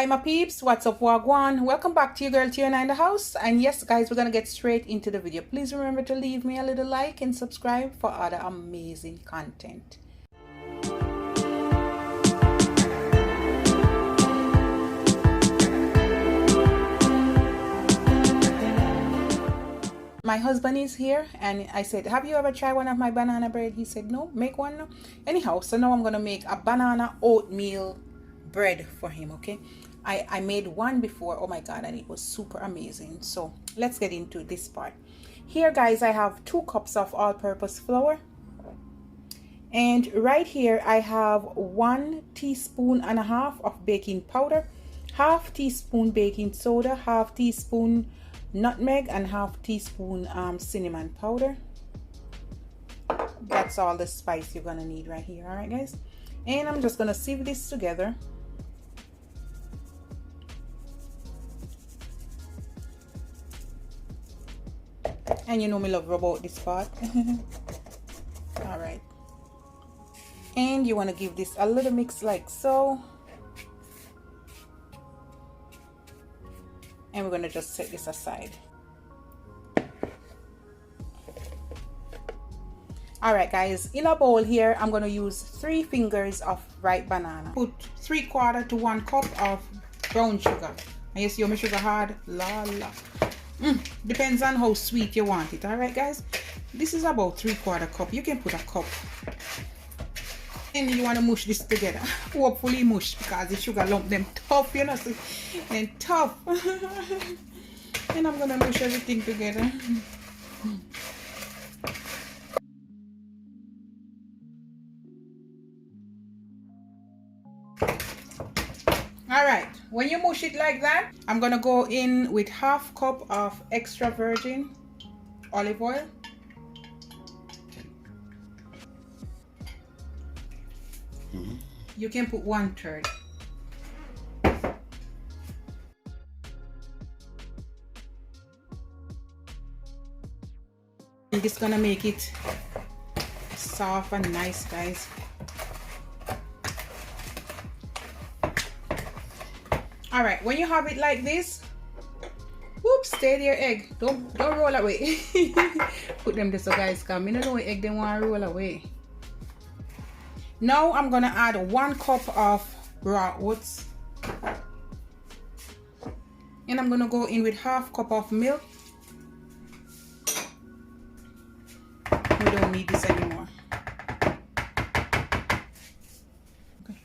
Hi my peeps, what's up, wagwan? Welcome back to your girl Tiana in the house. And yes guys, we're gonna get straight into the video. Please remember to leave me a little like and subscribe for other amazing content. My husband is here and I said, have you ever tried one of my banana bread? He said no, make one now. Anyhow, so now I'm gonna make a banana oatmeal bread for him. Okay, I made one before, oh my god, and it was super amazing. So let's get into this part. Here guys, I have 2 cups of all-purpose flour, and right here I have 1.5 teaspoons of baking powder, 1/2 teaspoon baking soda, 1/2 teaspoon nutmeg, and 1/2 teaspoon cinnamon powder. That's all the spice you're gonna need right here. All right guys, and I'm just gonna sieve this together. And you know me love rub out this part. All right, and you want to give this a little mix like so, and we're going to just set this aside. All right guys, in a bowl here I'm going to use 3 fingers of ripe banana. Put 3/4 to 1 cup of brown sugar. And you see how my sugar hard? La la. Depends on how sweet you want it. All right guys, this is about 3/4 cup. You can put a cup, and you want to mush this together. Hopefully mush, because the sugar lump them tough, you know, so then tough. And I'm gonna mush everything together. All right, when you mush it like that, I'm gonna go in with 1/2 cup of extra virgin olive oil. You can put 1/3. And this is gonna make it soft and nice guys. All right, when you have it like this, whoops, stay there egg, don't roll away. Put them this so guys come, you know egg they want to roll away. Now I'm gonna add 1 cup of raw oats, and I'm gonna go in with 1/2 cup of milk. We don't need this anymore. Okay.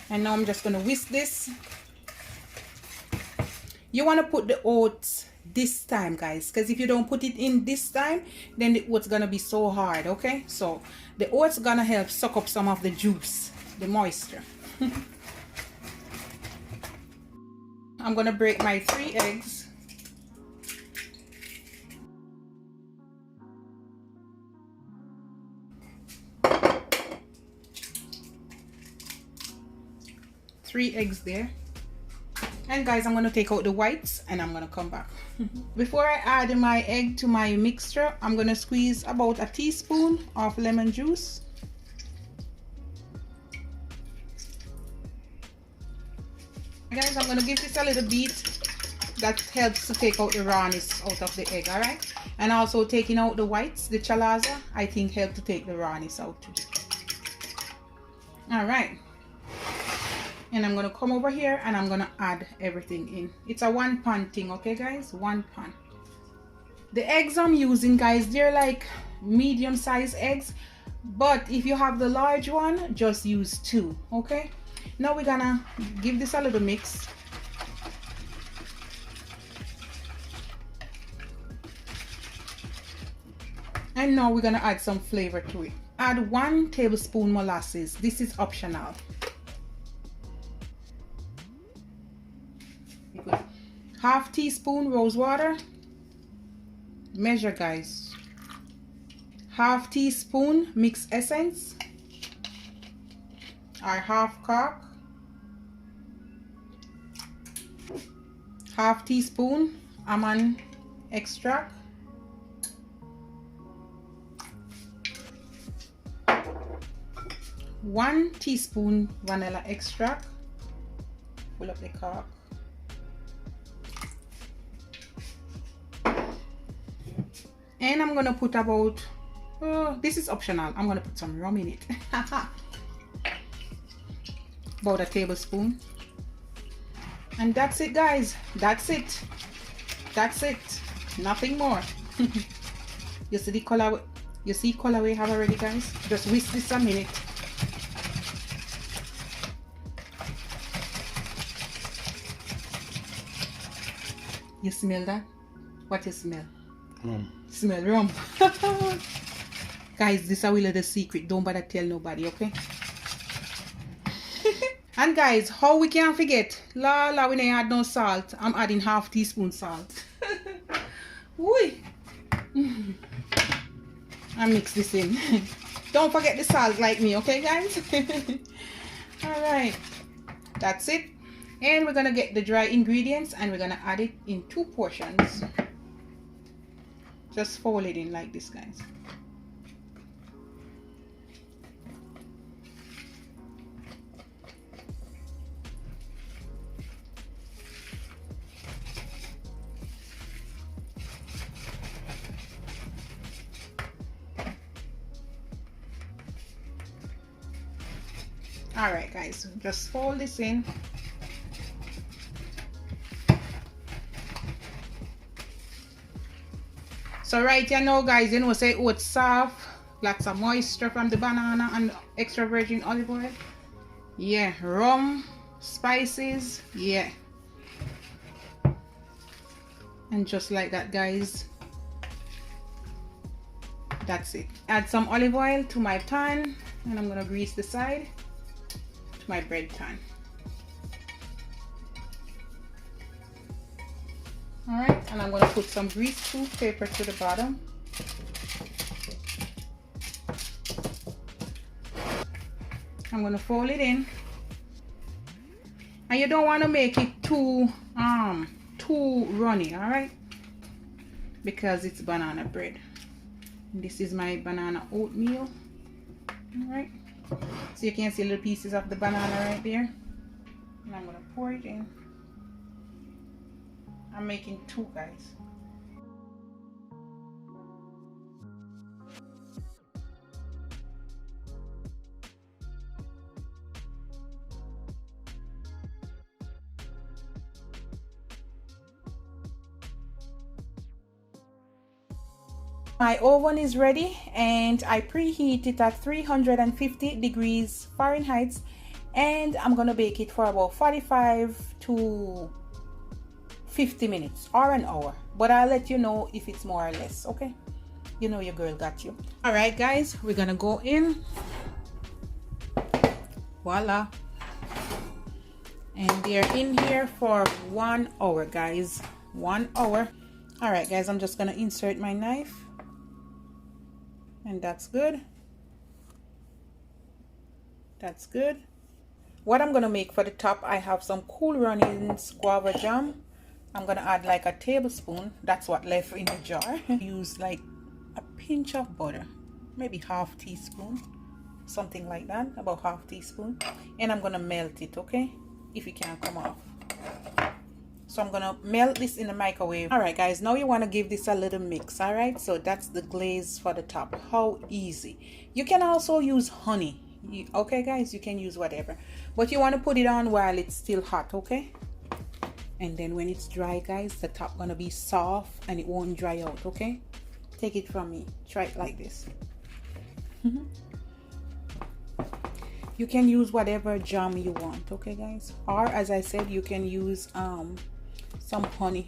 And now I'm just gonna whisk this. You want to put the oats this time guys, because if you don't put it in this time, then the oats gonna be so hard. Okay, so the oats gonna help suck up some of the juice, the moisture. I'm gonna break my 3 eggs. Three eggs there. And guys, I'm going to take out the whites and I'm going to come back. Before I add my egg to my mixture, I'm going to squeeze about 1 teaspoon of lemon juice. Guys, I'm going to give this a little beat. That helps to take out the rawness out of the egg, alright? And also taking out the whites, the chalaza, I think help to take the rawness out too. Alright. And I'm gonna come over here and I'm gonna add everything in. It's a 1 pan thing, okay guys? 1 pan. The eggs I'm using guys, they're like medium size eggs, but if you have the large one, just use 2. Okay, now we're gonna give this a little mix. And now we're gonna add some flavor to it. Add 1 tablespoon molasses. This is optional. 1/2 teaspoon rose water. Measure guys. 1/2 teaspoon mixed essence, or 1/2 cup. 1/2 teaspoon almond extract. 1 teaspoon vanilla extract. Pull up the cork. And I'm gonna put about, this is optional, I'm gonna put some rum in it. About a tablespoon. And that's it, guys. That's it. That's it. Nothing more. You see the color? You see color we have already, guys? Just whisk this a minute. You smell that? What you smell? Smell rum. Guys, this is a little secret. Don't bother tell nobody, okay? And guys, how we can't forget, we don't add no salt. I'm adding half teaspoon salt. Whee! I mix this in. Don't forget the salt like me, okay guys? Alright, that's it. And we're gonna get the dry ingredients and we're gonna add it in 2 portions. Just fold it in like this, guys. All right, guys, just fold this in. So right here now, guys, you know, say oats soft, lots of moisture from the banana and extra virgin olive oil. Yeah, rum, spices, yeah. And just like that, guys, that's it. Add some olive oil to my pan, and I'm gonna grease the side to my bread pan. All right, and I'm gonna put some greaseproof paper to the bottom. I'm gonna fold it in, and you don't want to make it too runny, all right, because it's banana bread. This is my banana oatmeal. All right, so you can see little pieces of the banana right there, and I'm gonna pour it in. I'm making 2, guys. My oven is ready and I preheat it at 350 degrees Fahrenheit, and I'm gonna bake it for about 45 to 50 minutes or an hour, but I'll let you know if it's more or less, okay? You know your girl got you. All right, guys, we're gonna go in. Voila. And they're in here for 1 hour, guys. 1 hour. All right, guys, I'm just gonna insert my knife. And that's good. That's good. What I'm gonna make for the top, I have some Cool Runnings guava jam. I'm gonna add like a tablespoon. That's what left in the jar. Use like a pinch of butter, maybe half teaspoon, something like that, about half teaspoon. And I'm gonna melt it, okay, if it can't come off. So I'm gonna melt this in the microwave. All right, guys, now you want to give this a little mix. All right, so that's the glaze for the top. How easy. You can also use honey. Okay, guys, you can use whatever, but you want to put it on while it's still hot, okay? And then when it's dry, guys, the top gonna be soft and it won't dry out, okay? Take it from me. Try it like this. You can use whatever jam you want, okay, guys? Or as I said, you can use some honey,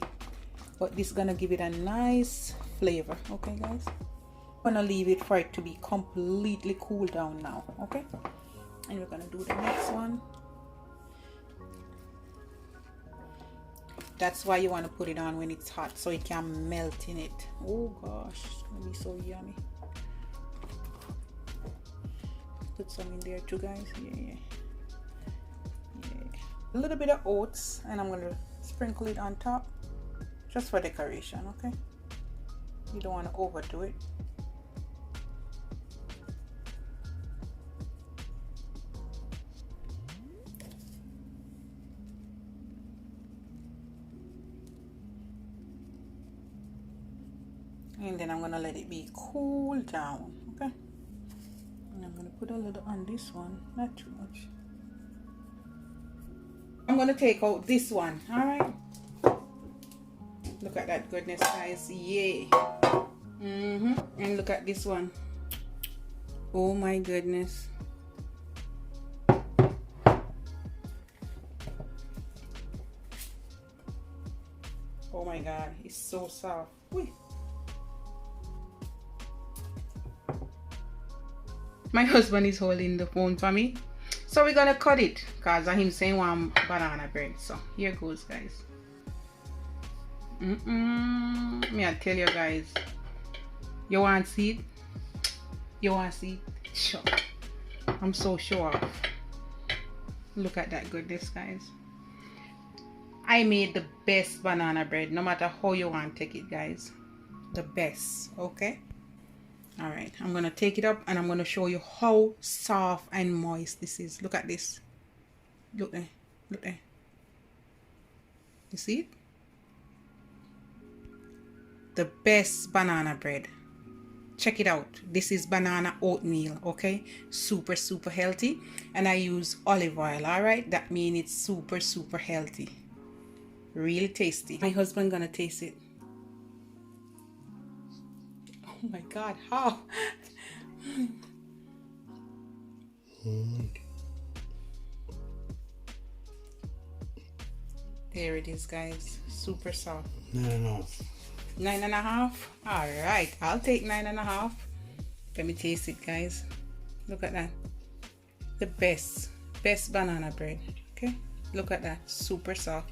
but this is gonna give it a nice flavor, okay, guys? I'm gonna leave it for it to be completely cool down now, okay? And we're gonna do the next one. That's why you want to put it on when it's hot, so it can melt in it. Oh gosh, it's gonna be so yummy. Put some in there too, guys. Yeah. A little bit of oats, and I'm gonna sprinkle it on top just for decoration, okay? You don't want to overdo it. And then I'm gonna let it be cool down. Okay. And I'm gonna put a little on this one, not too much. I'm gonna take out this one. All right. Look at that goodness, guys. Yay. And look at this one. Oh my goodness. Oh my God, it's so soft. Whee. My husband is holding the phone for me. So we're gonna cut it because I him saying one banana bread. So here goes, guys. Me I tell you guys. You want to see it? You want to see it? Sure. I'm so sure. Look at that goodness, guys. I made the best banana bread, no matter how you want to take it, guys. The best, okay? All right, I'm gonna take it up and I'm gonna show you how soft and moist this is. Look at this. Look there, look there. You see it? The best banana bread. Check it out. This is banana oatmeal, okay? Super, super healthy. And I use olive oil, all right? That means it's super, super healthy. Really tasty. My husband gonna taste it. Oh my God, how? There it is, guys. Super soft. 9.5. 9.5. All right, I'll take 9.5. Let me taste it, guys. Look at that. The best banana bread. Okay, look at that. Super soft.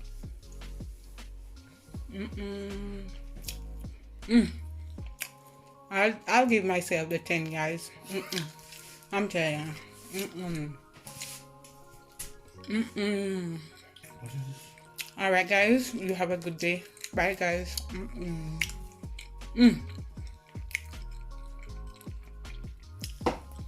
I'll give myself the 10, guys. I'm telling you. All right, guys. You have a good day. Bye, guys.